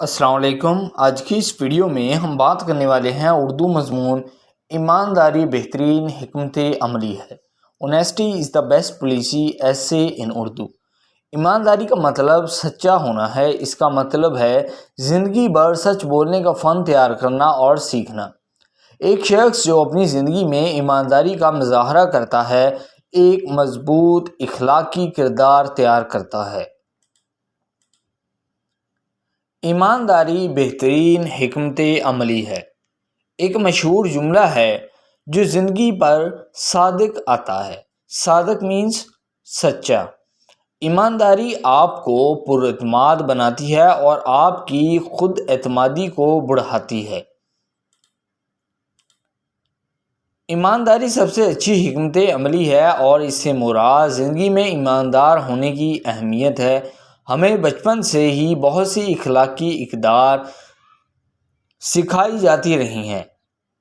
السلام علیکم۔ آج کی اس ویڈیو میں ہم بات کرنے والے ہیں اردو مضمون ایمانداری بہترین حکمت عملی ہے۔ Honesty is the best policy ایسے ان اردو۔ ایمانداری کا مطلب سچا ہونا ہے۔ اس کا مطلب ہے زندگی بھر سچ بولنے کا فن تیار کرنا اور سیکھنا۔ ایک شخص جو اپنی زندگی میں ایمانداری کا مظاہرہ کرتا ہے ایک مضبوط اخلاقی کردار تیار کرتا ہے۔ ایمانداری بہترین حکمت عملی ہے ایک مشہور جملہ ہے جو زندگی پر صادق آتا ہے۔ صادق مینز سچا۔ ایمانداری آپ کو پر اعتماد بناتی ہے اور آپ کی خود اعتمادی کو بڑھاتی ہے۔ ایمانداری سب سے اچھی حکمت عملی ہے اور اس سے مراد زندگی میں ایماندار ہونے کی اہمیت ہے۔ ہمیں بچپن سے ہی بہت سی اخلاقی اقدار سکھائی جاتی رہی ہیں۔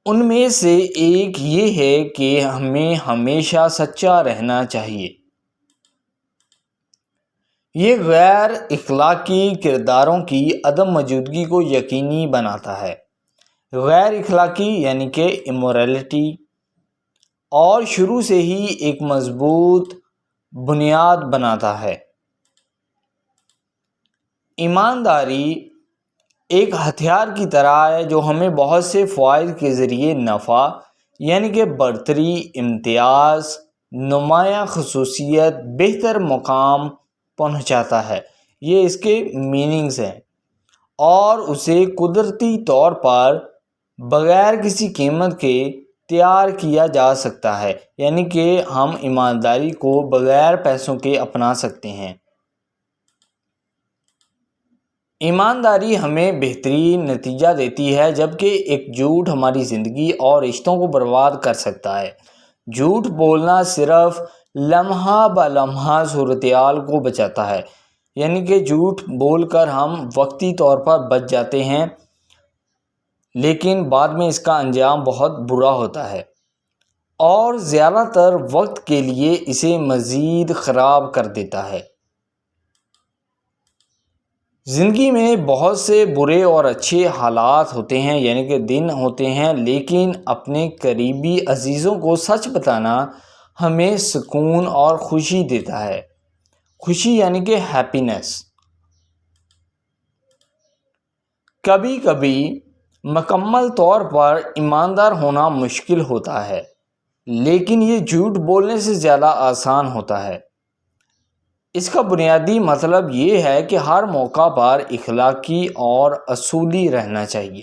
ان میں سے ایک یہ ہے کہ ہمیں ہمیشہ سچا رہنا چاہیے۔ یہ غیر اخلاقی کرداروں کی عدم موجودگی کو یقینی بناتا ہے۔ غیر اخلاقی یعنی کہ امورالٹی اور شروع سے ہی ایک مضبوط بنیاد بناتا ہے۔ ایمانداری ایک ہتھیار کی طرح ہے جو ہمیں بہت سے فوائد کے ذریعے نفع یعنی کہ برتری، امتیاز، نمایاں خصوصیت، بہتر مقام پہنچاتا ہے۔ یہ اس کے میننگز ہیں اور اسے قدرتی طور پر بغیر کسی قیمت کے تیار کیا جا سکتا ہے، یعنی کہ ہم ایمانداری کو بغیر پیسوں کے اپنا سکتے ہیں۔ ایمانداری ہمیں بہترین نتیجہ دیتی ہے جبکہ ایک جھوٹ ہماری زندگی اور رشتوں کو برباد کر سکتا ہے۔ جھوٹ بولنا صرف لمحہ بہ لمحہ صورتحال کو بچاتا ہے، یعنی کہ جھوٹ بول کر ہم وقتی طور پر بچ جاتے ہیں لیکن بعد میں اس کا انجام بہت برا ہوتا ہے اور زیادہ تر وقت کے لیے اسے مزید خراب کر دیتا ہے۔ زندگی میں بہت سے برے اور اچھے حالات ہوتے ہیں یعنی کہ دن ہوتے ہیں، لیکن اپنے قریبی عزیزوں کو سچ بتانا ہمیں سکون اور خوشی دیتا ہے۔ خوشی یعنی کہ ہیپینس۔ کبھی کبھی مکمل طور پر ایماندار ہونا مشکل ہوتا ہے لیکن یہ جھوٹ بولنے سے زیادہ آسان ہوتا ہے۔ اس کا بنیادی مطلب یہ ہے کہ ہر موقع پر اخلاقی اور اصولی رہنا چاہیے۔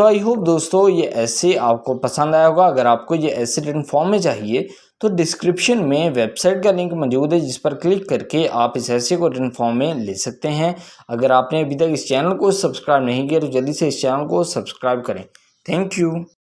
آئی ہوپ دوستو یہ ایسے آپ کو پسند آیا ہوگا۔ اگر آپ کو یہ ایسے ریٹن فارم میں چاہیے تو ڈسکرپشن میں ویب سائٹ کا لنک موجود ہے جس پر کلک کر کے آپ اس ایسے کو ریٹن فارم میں لے سکتے ہیں۔ اگر آپ نے ابھی تک اس چینل کو سبسکرائب نہیں کیا تو جلدی سے اس چینل کو سبسکرائب کریں۔ Thank you.